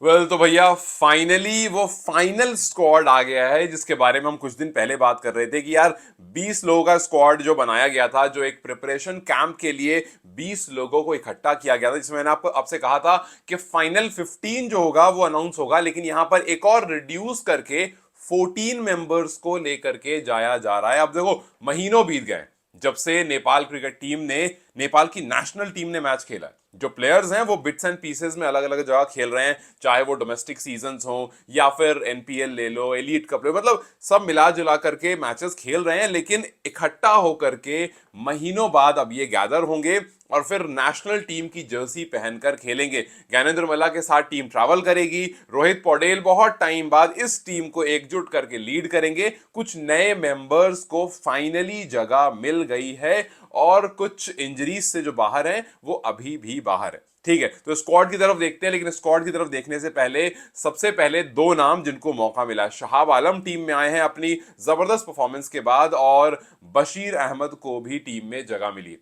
तो भैया फाइनली वो फाइनल स्क्वाड आ गया है जिसके बारे में हम कुछ दिन पहले बात कर रहे थे कि यार 20 लोगों का स्क्वाड जो बनाया गया था, जो एक प्रिपरेशन कैंप के लिए 20 लोगों को इकट्ठा किया गया था, जिसमें मैंने आपको आपसे कहा था कि फाइनल 15 जो होगा वो अनाउंस होगा, लेकिन यहां पर एक और रिड्यूस करके 14 मेंबर्स को लेकर के जाया जा रहा है। अब देखो, महीनों बीत गए जब से नेपाल क्रिकेट टीम ने, नेपाल की नेशनल टीम ने मैच खेला है। जो प्लेयर्स हैं वो बिट्स एंड पीसेस में अलग अलग जगह खेल रहे हैं, चाहे वो डोमेस्टिक सीजन्स हो या फिर एनपीएल ले लो, एलीट कप ले लो, मतलब सब मिला जुला करके मैचेस खेल रहे हैं, लेकिन इकट्ठा होकर के महीनों बाद अब ये गैदर होंगे और फिर नेशनल टीम की जर्सी पहनकर खेलेंगे। ज्ञानेंद्र मल्ला के साथ टीम ट्रैवल करेगी, रोहित पौडेल बहुत टाइम बाद इस टीम को एकजुट करके लीड करेंगे। कुछ नए मेंबर्स को फाइनली जगह मिल गई है और कुछ इंजरीज से जो बाहर हैं वो अभी भी बाहर है। ठीक है, तो स्क्वाड की तरफ देखते हैं, लेकिन स्क्वाड की तरफ देखने से पहले सबसे पहले दो नाम जिनको मौका मिला है। शहाब आलम टीम में आए हैं अपनी जबरदस्त परफॉर्मेंस के बाद, और बशीर अहमद को भी टीम में जगह मिली।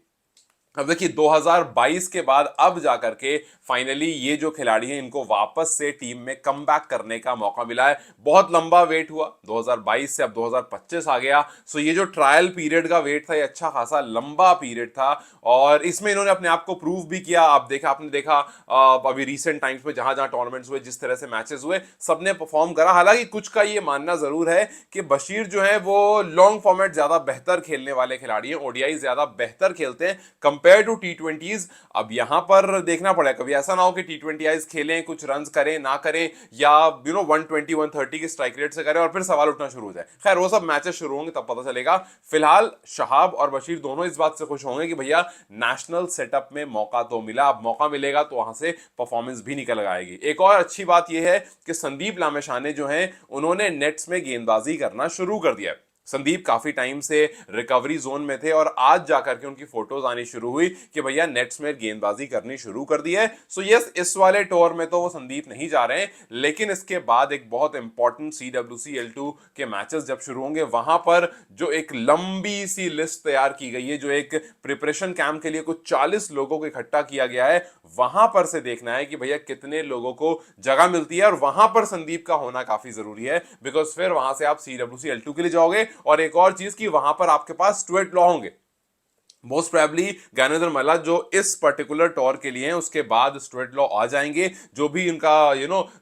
अब देखिए 2022 के बाद अब जाकर के फाइनली ये जो खिलाड़ी हैं इनको वापस से टीम में कम बैक करने का मौका मिला है। बहुत लंबा वेट हुआ, 2022 से अब 2025 आ गया। सो ये जो ट्रायल पीरियड का वेट था ये अच्छा खासा लंबा पीरियड था, और इसमें इन्होंने अपने आप को प्रूव भी किया। आप देखा, आपने देखा अभी रिसेंट टाइम्स में जहां जहां टूर्नामेंट्स हुए, जिस तरह से मैचेस हुए, सबने परफॉर्म करा। हालांकि कुछ का ये मानना जरूर है कि बशीर जो है वो लॉन्ग फॉर्मेट ज्यादा बेहतर खेलने वाले खिलाड़ी हैं, ओडीआई ज्यादा बेहतर खेलते हैं कंपेयर टू टी20s। अब यहां पर देखना पड़ेगा, कभी ऐसा ना हो कि टी20 खेलें, कुछ रन करें ना करें, या 120 130 की स्ट्राइक रेट से करें और फिर सवाल उठना शुरू हो जाए। खैर वो सब मैचेस शुरू होंगे तब पता चलेगा। फिलहाल शहाब और बशीर दोनों इस बात से खुश होंगे कि भैया नेशनल सेटअप में मौका तो मिला, अब मौका मिलेगा तो वहां से परफॉर्मेंस भी निकल आएगी। एक और अच्छी बात यह है कि संदीप लामेशाने जो हैं उन्होंने नेट्स में गेंदबाजी करना शुरू कर दिया है। संदीप काफी टाइम से रिकवरी जोन में थे और आज जाकर के उनकी फोटोज आनी शुरू हुई कि भैया नेट्स में गेंदबाजी करनी शुरू कर दी है। सो यस, इस वाले टूर में तो वो संदीप नहीं जा रहे हैं, लेकिन इसके बाद एक बहुत इंपॉर्टेंट सीडब्ल्यूसी L2 के मैचेस जब शुरू होंगे, वहां पर जो एक लंबी सी लिस्ट तैयार की गई है, जो एक प्रिपरेशन कैंप के लिए कुछ 40 लोगों को इकट्ठा किया गया है, वहां पर से देखना है कि भैया कितने लोगों को जगह मिलती है, और वहां पर संदीप का होना काफी जरूरी है, बिकॉज फिर वहां से आप सीडब्ल्यूसी L2 के लिए जाओगे। और एक और चीज की वहां पर आपके पास स्टुअर्ट लॉ होंगे। मोस्ट प्रोबेबली ज्ञानेंद्र मल्ला जो इस पर्टिकुलर टूर के लिए हैं, उसके बाद स्टुअर्ट लॉ आ जाएंगे। जो भी उनका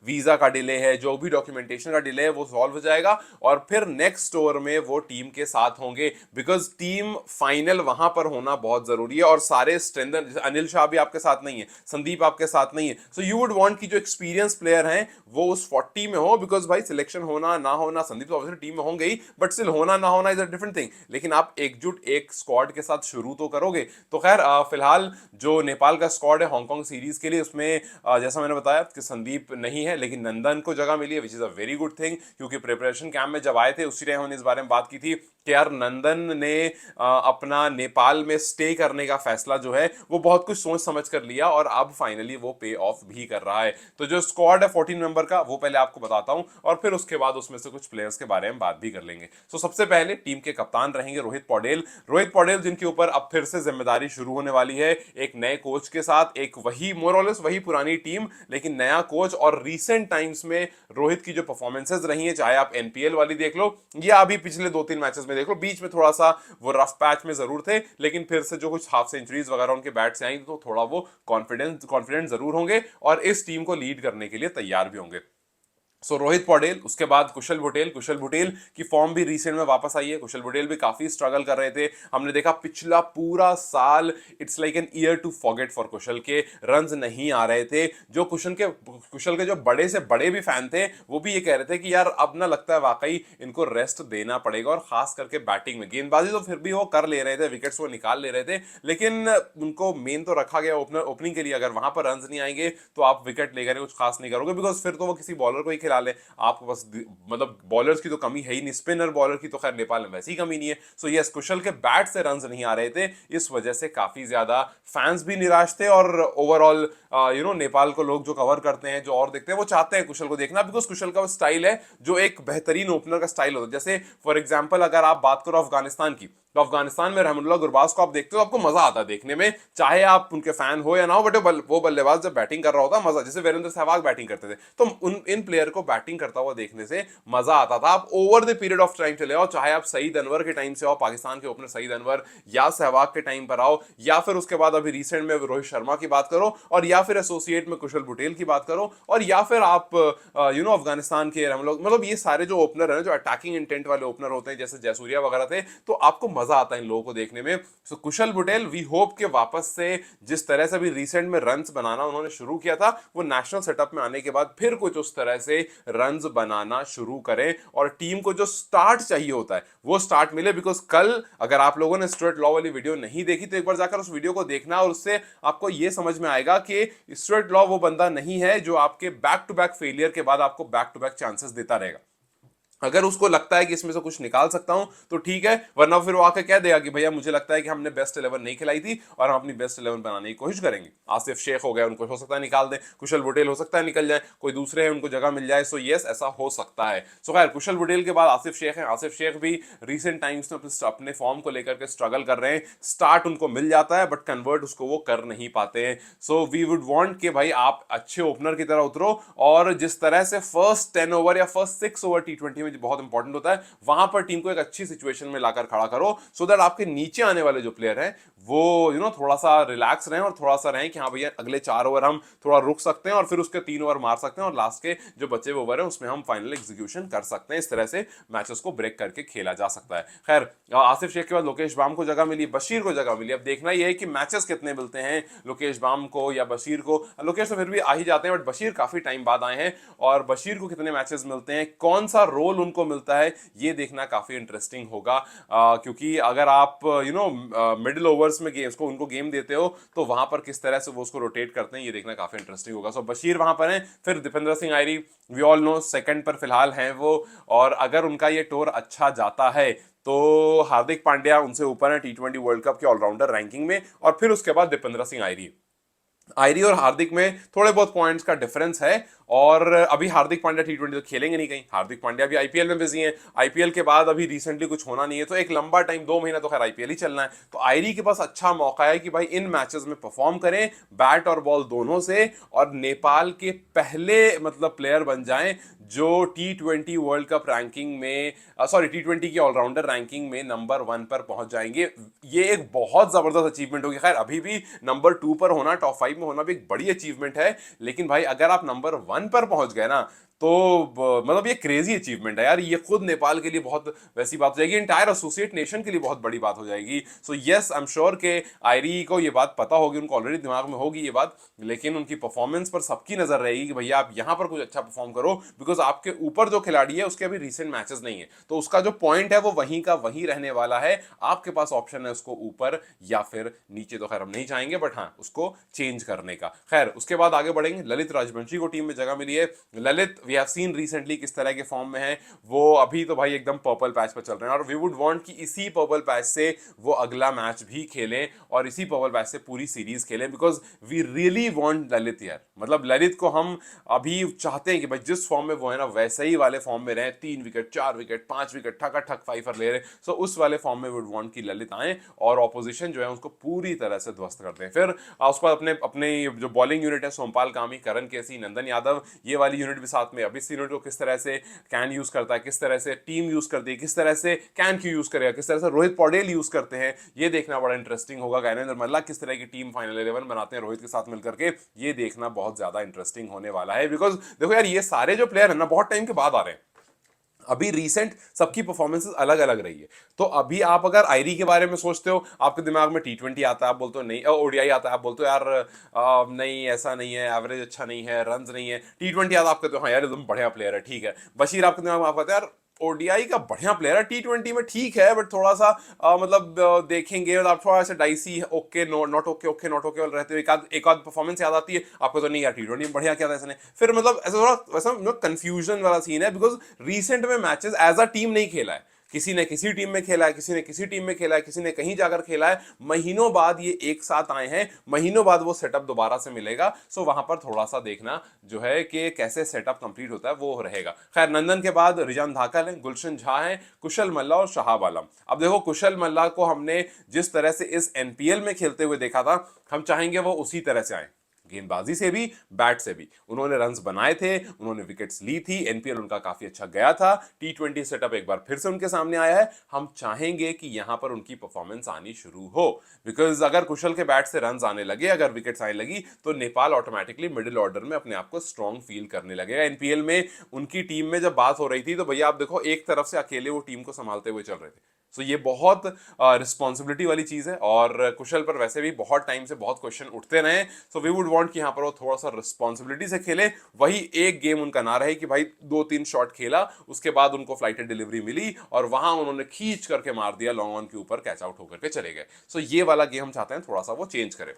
वीजा का डिले है, जो भी डॉक्यूमेंटेशन का डिले है, वो सॉल्व हो जाएगा और फिर नेक्स्ट टूर में वो टीम के साथ होंगे, बिकॉज टीम फाइनल वहां पर होना बहुत जरूरी है। और सारे स्ट्रेंथन, अनिल शाह भी आपके साथ नहीं है, संदीप आपके साथ नहीं है, सो यू वुड वांट कि जो एक्सपीरियंस प्लेयर हैं वो उस 40 में हो, बिकॉज भाई सिलेक्शन होना ना होना, संदीप तो ऑब्वियसली टीम में होंगे ही, बट स्टिल होना ना होना इज अ डिफरेंट थिंग। लेकिन आप एकजुट एक स्क्वाड के साथ शुरू तो करोगे। तो खैर फिलहाल जो नेपाल का स्क्वाड है हांगकांग सीरीज के लिए, उसमें जैसा मैंने बताया कि संदीप नहीं है, लेकिन नंदन को जगह मिली है, which is a very good thing. क्योंकि प्रिपरेशन कैंप में जब आए थे उसी टाइम हमने इस बारे में बात की थी कि यार नंदन ने अपना नेपाल में स्टे करने का फैसला जो है वो बहुत कुछ सोच समझ कर लिया, और अब फाइनली वो पे ऑफ भी कर रहा है। तो जो स्क्वाड है 14 मेंबर का, वो पहले आपको बताता हूं और फिर उसके बाद उसमें से कुछ प्लेयर्स के बारे में बात भी कर लेंगे। तो सबसे पहले टीम के कप्तान रहेंगे रोहित पौडेल। रोहित पौडेल जिनके ऊपर अब फिर से जिम्मेदारी शुरू होने वाली है, एक नए कोच के साथ, एक वही मोरलेस वही पुरानी टीम, लेकिन नया कोच। और रीसेंट टाइम्स में रोहित की जो परफॉर्मेंसेज रही है, चाहे आप एनपीएल वाली देख लो या अभी पिछले 2-3 मैचेस में देख लो, बीच में थोड़ा सा वो रफ पैच में जरूर थे, लेकिन फिर से जो कुछ हाफ सेंचुरीज वगैरह उनके बैट से आई तो थोड़ा वो कॉन्फिडेंट जरूर होंगे और इस टीम को लीड करने के लिए तैयार भी होंगे। रोहित पौडेल, उसके बाद कुशल भुटेल की फॉर्म भी रिसेंट में वापस आई है। कुशल भुटेल भी काफी स्ट्रगल कर रहे थे, हमने देखा पिछला पूरा साल it's like an year to forget for Kushal के, रन्स नहीं आ रहे थे। जो कुशल के जो बड़े से बड़े भी फैन थे वो भी ये कह रहे थे कि यार अब ना लगता है वाकई इनको रेस्ट देना पड़ेगा, और खास करके बैटिंग में। गेंदबाजी तो फिर भी वो कर ले रहे थे, विकेट्स वो निकाल ले रहे थे, लेकिन उनको मेन तो रखा गया ओपनिंग के लिए। अगर वहां पर रन नहीं आएंगे तो आप विकेट लेकर कुछ खास नहीं करोगे, बिकॉज फिर तो वो किसी बॉलर को ही खिला ले। आपको बस मतलब बॉलर्स की तो कमी है ही नहीं, स्पिनर बॉलर की तो खैर नेपाल में वैसी कमी नहीं है। सो यस, कुशल के बैट से रन नहीं आ रहे थे, इस वजह से काफी ज्यादा फैंस भी निराश थे और ओवरऑल नेपाल को लोग जो कवर करते हैं, जो और देखते हैं, वो चाहते हैं कुशल को देखना, बिकॉज कुशल का वो स्टाइल है जो एक बेहतरीन ओपनर का स्टाइल होता है। जैसे फॉर एग्जाम्पल अगर आप बात करो अफगानिस्तान की, तो अफगानिस्तान में रहमतुल्लाह गुरबाज को आप देखते हो, आपको मजा आता है देखने में, चाहे आप उनके फैन हो या ना हो, बट वो बल्लेबाज जब बैटिंग कर रहा होता है मजा, जैसे वीरेंद्र सहवाग बैटिंग करते थे, तो इन प्लेयर को बैटिंग करता हुआ देखने से मजा आता था। आप over the period of time चले आओ, चाहे आप सईद अनवर के टाइम से आओ, पाकिस्तान के ओपनर सईद अनवर, या सहवाग के टाइम पर आओ, या फिर उसके बाद अभी रिसेंट में रोहित शर्मा की बात करो, और या फिर एसोसिएट में कुशल बुटेल की बात करो, और या फिर आप अफगानिस्तान के हम लोग, मतलब ये सारे जो ओपनर हैं जो अटैकिंग इंटेंट वाले ओपनर होते हैं, जैसे जयसूर्या वगैरह थे, तो आपको मजा आता है इन लोगों को देखने में। सो कुशल बुटेल, वी होप के वापस से जिस तरह से अभी रिसेंट में रन्स बनाना उन्होंने शुरू किया था, वो नेशनल सेटअप में आने के बाद फिर कुछ उस तरह से रन्स बनाना शुरू करें, और टीम को जो स्टार्ट चाहिए होता है वो स्टार्ट मिले। बिकॉज कल अगर आप लोगों ने स्टुअर्ट लॉ वाली वीडियो नहीं देखी तो एक बार जाकर उस वीडियो को देखना, और उससे आपको यह समझ में आएगा कि स्टुअर्ट लॉ वो बंदा नहीं है जो आपके बैक टू बैक फेलियर के बाद आपको बैक टू बैक चांसेस देता रहेगा। अगर उसको लगता है कि इसमें से कुछ निकाल सकता हूं तो ठीक है, वरना फिर वो आके कह देगा कि भैया मुझे लगता है कि हमने बेस्ट 11 नहीं खिलाई थी और हम अपनी बेस्ट 11 बनाने की कोशिश करेंगे। आसिफ शेख हो गए, उनको हो सकता है निकाल दें, कुशल बुटेल हो सकता है निकल जाए, कोई दूसरे हैं उनको जगह मिल जाए। सो यस, ऐसा हो सकता है। सो खैर, कुशल बुटेल के बाद आसिफ शेख हैं। आसिफ शेख भी रिसेंट टाइम्स में अपने फॉर्म को लेकर के स्ट्रगल कर रहे हैं। स्टार्ट उनको मिल जाता है बट कन्वर्ट उसको वो कर नहीं पाते हैं। सो वी वुड वांट कि भाई आप अच्छे ओपनर की तरह उतरो, और जिस तरह से फर्स्ट 10 ओवर या फर्स्ट 6 ओवर टी20 में बहुत इंपॉर्टेंट होता है, वहां पर टीम को एक अच्छी सिचुएशन में लाकर खड़ा करो, सो दैट आपके नीचे आने वाले जो प्लेयर हैं वो थोड़ा सा रिलैक्स रहें, और थोड़ा सा रहें कि हाँ भैया अगले 4 ओवर हम थोड़ा रुक सकते हैं और फिर उसके 3 ओवर मार सकते हैं, और लास्ट के जो बचे हुए ओवर हैं उसमें हम फाइनल एग्जीक्यूशन कर सकते हैं। इस तरह से मैचेस को ब्रेक करके खेला जा सकता है। खैर, आसिफ शेख के बाद लोकेश बाम को जगह मिली, बशीर को जगह मिली। अब देखना यह है कि मैचेस कितने मिलते हैं लोकेश बाम को या बशीर को। लोकेश तो फिर भी आ ही जाते हैं, बट बशीर काफी टाइम बाद आए हैं, और बशीर को कितने मैचेस मिलते हैं, कौन सा रोल उनको मिलता है, ये देखना काफी इंटरेस्टिंग होगा। क्योंकि अगर आप मिडिल ओवर्स में गेम्स को उनको गेम देते हो तो वहां पर किस तरह से वो उसको रोटेट करते हैं, ये देखना काफी इंटरेस्टिंग होगा। सो बशीर वहां पर हैं। फिर Dipendra Singh आयरी, we all know second पर फिलहाल हैं वो, और अगर उनका ये टूर अच्छा जाता है तो हार्दिक पांड्या उनसे ऊपर है टी20 वर्ल्ड कप के ऑलराउंडर रैंकिंग में, और फिर उसके बाद दीपेंद्र सिंह आयरी और हार्दिक में थोड़े बहुत पॉइंट्स का डिफरेंस है। और अभी हार्दिक पांड्या टी20 तो खेलेंगे नहीं कहीं, हार्दिक पांड्या भी आईपीएल में बिजी हैं, आईपीएल के बाद अभी रिसेंटली कुछ होना नहीं है, तो एक लंबा टाइम 2 महीना तो खैर आईपीएल ही चलना है। तो आयरी के पास अच्छा मौका है कि भाई इन मैचेस में परफॉर्म करें, बैट और बॉल दोनों से, और नेपाल के पहले मतलब प्लेयर बन जाएं जो टी20 वर्ल्ड कप रैंकिंग में, सॉरी टी20 की ऑलराउंडर रैंकिंग में नंबर 1 पर पहुंच जाएंगे। ये एक बहुत जबरदस्त अचीवमेंट होगी। खैर, अभी भी नंबर 2 पर होना, टॉप 5 में होना भी एक बड़ी अचीवमेंट है, लेकिन भाई अगर आप नंबर 1 पर पहुंच गए ना, तो मतलब ये क्रेजी अचीवमेंट है यार। ये खुद नेपाल के लिए बहुत वैसी बात हो जाएगी, इंटायर एसोसिएट नेशन के लिए बहुत बड़ी बात हो जाएगी। So yes, I am sure के आयरी को ये बात पता होगी, उनको ऑलरेडी दिमाग में होगी ये बात, लेकिन उनकी परफॉर्मेंस पर सबकी नजर रहेगी कि भैया आप यहां पर कुछ अच्छा परफॉर्म करो, बिकॉज आपके ऊपर जो खिलाड़ी है उसके अभी रिसेंट मैचेस नहीं है, तो उसका जो पॉइंट है वो वहीं का वहीं रहने वाला है। आपके पास ऑप्शन है उसको ऊपर या फिर नीचे, तो खैर हम नहीं चाहेंगे, बट हाँ उसको चेंज करने का। खैर, उसके बाद आगे बढ़ेंगे। ललित राजवंशी को टीम में जगह मिली है। Lalit, we have seen recently किस तरह के फॉर्म में है वो, अभी तो भाई एकदम पर्पल पैच पर चल रहे हैं, और वी वुड वांट कि इसी पर्पल पैच से वो अगला मैच भी खेलें और इसी पर्पल पैच से पूरी सीरीज खेलें, because we really want Lalit यार। मतलब ललित को हम अभी चाहते हैं कि भाई जिस फॉर्म में वो है ना वैसे ही वाले फॉर्म में रहे, 3 विकेट 4 विकेट 5 विकेट ठका ठक फाइफर ले रहे, सो उस वाले फॉर्म में वुड वांट कि ललित आए और ऑपोजिशन जो है उसको पूरी तरह से ध्वस्त करते हैं। फिर उसके बाद अपने अपने जो बॉलिंग यूनिट है, सोमपाल कामी, करण केसी, नंदन यादव, ये वाली यूनिट भी साथ में। अब इस यूनिट को किस तरह से कैन यूज करता है, किस तरह से टीम यूज करती है, किस तरह से कैन क्यू यूज करेगा, किस तरह से रोहित पौडेल यूज करते हैं, ये देखना बड़ा इंटरेस्टिंग होगा। ज्ञानेंद्र मल्ला किस तरह की टीम फाइनल 11 बनाते हैं रोहित के साथ मिलकर के, ये देखना बहुत ज्यादा इंटरेस्टिंग होने वाला है। बिकॉज देखो यार, ये सारे जो प्लेयर है ना बहुत टाइम के बाद आ रहे हैं, अभी रिसेंट सबकी परफॉर्मेंसेस अलग अलग रही है। तो अभी आप अगर आयरी के बारे में सोचते हो, आपके दिमाग में टी20 आता है, आप बोलते हो नहीं, ओडीआई आता है, आप बोलते हो यार नहीं ऐसा नहीं है, एवरेज अच्छा नहीं है, रन्स नहीं है। टी20 आता है, आप कहते हो हाँ यार एकदम बढ़िया प्लेयर है, ठीक है। बशीर आपके दिमाग में, आप कहते हैं यार ओडीआई का बढ़िया प्लेयर है, टी20 में ठीक है बट थोड़ा सा मतलब देखेंगे, और आप थोड़ा सा dicey, okay not okay, okay not okay रहते हुए एक आध परफॉर्मेंस याद आती है आपको, तो नहीं यार टी20 में बढ़िया क्या था इसने। फिर मतलब ऐसा थोड़ा वैसा कंफ्यूजन वाला सीन है, बिकॉज रिसेंट में मैचेस एज अ टीम नहीं खेला है, किसी ने किसी टीम में खेला है, किसी ने किसी टीम में खेला है, किसी ने कहीं जाकर खेला है, महीनों बाद ये एक साथ आए हैं, महीनों बाद वो सेटअप दोबारा से मिलेगा। सो वहां पर थोड़ा सा देखना जो है कि कैसे सेटअप कंप्लीट होता है वो रहेगा। खैर, नंदन के बाद रिजान धाकल है, गुलशन झा है, कुशल मल्ला और शहाब आलम। अब देखो, कुशल मल्ला को हमने जिस तरह से इस एनपीएल में खेलते हुए देखा था, हम चाहेंगे वो उसी तरह से आए, गेंदबाजी से भी, बैट से भी। उन्होंने रन्स बनाए थे, उन्होंने विकेट्स ली थी, एनपीएल उनका काफी अच्छा गया था, टी20 सेटअप एक बार फिर से उनके सामने आया है। हम चाहेंगे कि यहां पर उनकी परफॉर्मेंस आनी शुरू हो, बिकॉज अगर कुशल के बैट से रन्स आने लगे, अगर विकेट्स आने लगी, तो नेपाल ऑटोमेटिकली मिडिल ऑर्डर में अपने आप को स्ट्रॉन्ग फील करने लगेगा। एनपीएल में उनकी टीम में जब बात हो रही थी, तो भैया आप देखो, एक तरफ से अकेले वो टीम को संभालते हुए चल रहे थे। सो ये बहुत रिस्पॉन्सिबिलिटी वाली चीज है, और कुशल पर वैसे भी बहुत टाइम से बहुत क्वेश्चन उठते रहे। सो वी वुड वांट कि यहाँ पर वो थोड़ा सा रिस्पॉन्सिबिलिटी से खेले, वही एक गेम उनका ना रहे कि भाई 2-3 शॉट खेला, उसके बाद उनको फ्लाइटेड डिलीवरी मिली और वहां उन्होंने खींच करके मार दिया, लॉन्ग ऑन के ऊपर कैच आउट होकर के चले गए। सो ये वाला गेम हम चाहते हैं थोड़ा सा वो चेंज करे।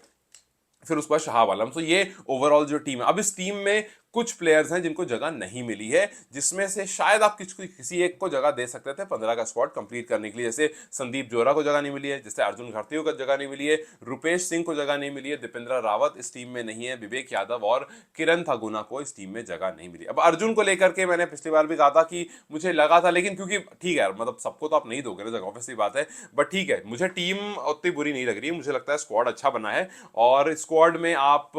फिर उसके बाद शहाब आलम। तो ये ओवरऑल जो टीम है, अब इस टीम में कुछ प्लेयर्स हैं जिनको जगह नहीं मिली है, जिसमें से शायद आप किसी एक को जगह दे सकते थे 15 का स्क्वाड कंप्लीट करने के लिए। जैसे संदीप जोरा को जगह नहीं मिली है, जैसे अर्जुन घारती को जगह नहीं मिली है, रुपेश सिंह को जगह नहीं मिली है, दीपेंद्र रावत इस टीम में नहीं है, विवेक यादव और किरण थागुना को इस टीम में जगह नहीं मिली। अब अर्जुन को लेकर के मैंने पिछली बार भी कहा था कि मुझे लगा था, लेकिन क्योंकि ठीक है, मतलब सबको तो आप नहीं दोगे ना जगह, ऑब्वियसली बात है, बट ठीक है, मुझे टीम उतनी बुरी नहीं लग रही है, मुझे लगता है स्क्वाड अच्छा बना है, और स्क्वाड में आप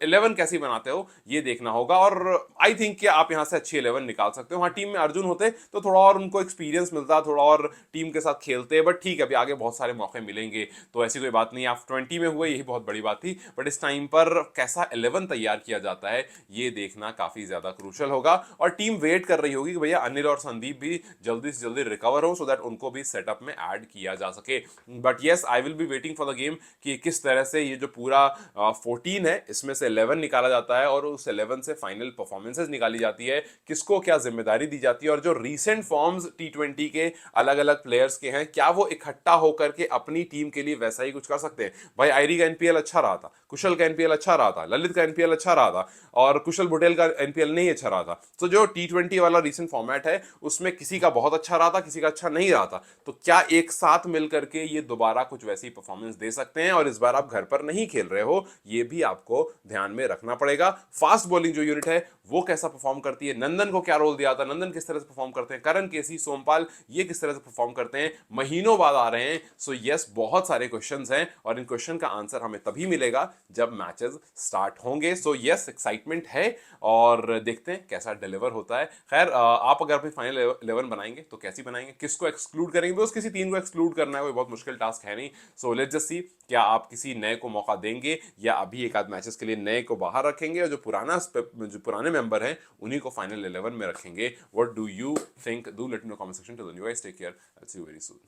11 कैसी बनाते हो ये देखना होगा। और आई थिंक कि आप यहां से अच्छी 11 निकाल सकते हो। हाँ, टीम में अर्जुन होते तो थोड़ा और उनको एक्सपीरियंस मिलता, थोड़ा और टीम के साथ खेलते, बट ठीक है, अभी आगे बहुत सारे मौके मिलेंगे, तो ऐसी कोई बात नहीं। आप 20 में हुए, यही बहुत बड़ी बात थी, बट इस टाइम पर कैसा 11 तैयार किया जाता है ये देखना काफी ज्यादा क्रूशल होगा। और टीम वेट कर रही होगी कि भैया अनिल और संदीप भी जल्दी से जल्दी रिकवर हो, सो दैट उनको भी सेटअप में ऐड किया जा सके। But yes, I will be waiting for the game कि किस तरह से ये जो पूरा 14 है, इसमें से 11 निकाला जाता है, और उस 11 से फाइनल परफॉर्मेंसेस निकाली जाती है, किसको क्या जिम्मेदारी दी जाती है, और जो रीसेंट फॉर्म्स टी20 के अलग अलग प्लेयर्स के हैं, क्या वो इकट्ठा होकर के अपनी टीम के लिए वैसा ही कुछ कर सकते हैं। भाई आयरी का एनपीएल अच्छा रहा था, कुशल का एनपीएल अच्छा रहा था, ललित का एनपीएल अच्छा रहा था, और कुशल बुटेल का एनपीएल नहीं अच्छा रहा था। तो जो टी20 वाला रीसेंट फॉर्मेट है, उसमें किसी का बहुत अच्छा रहा था, किसी का अच्छा नहीं रहा था, तो क्या एक साथ मिलकर के ये दोबारा कुछ वैसी परफॉर्मेंस दे सकते हैं। और इस बार आप घर पर नहीं खेल रहे हो, ये भी आपको ध्यान में रखना पड़ेगा। फास्ट बॉलिंग जो यूनिट है वो कैसा परफॉर्म करती है, नंदन को क्या रोल दिया था, नंदन किस तरह से परफॉर्म करते हैं, करण केसी, सोमपाल ये किस तरह से परफॉर्म करते हैं, महीनों बाद आ रहे हैं। सो यस, बहुत सारे क्वेश्चंस हैं, और इन क्वेश्चन का आंसर हमें तभी मिलेगा जब मैचेस स्टार्ट होंगे। सो यस, एक्साइटमेंट है, और देखते हैं कैसा डिलीवर होता है। खैर, आप अगर अपनी फाइनल 11 बनाएंगे तो कैसी बनाएंगे, किसको एक्सक्लूड करेंगे, बस किसी 3 को एक्सक्लूड करना है, कोई बहुत मुश्किल टास्क है नहीं। सो लेट्स जस्ट सी, क्या आप किसी नए को मौका देंगे, या अभी एक आध मैचेस के लिए नए को बाहर रखेंगे, और जो पुराने मेंबर हैं उन्हीं को फाइनल 11 में रखेंगे। What do you think? Do let me know comment section. Till then, you guys take care, I will see you very soon.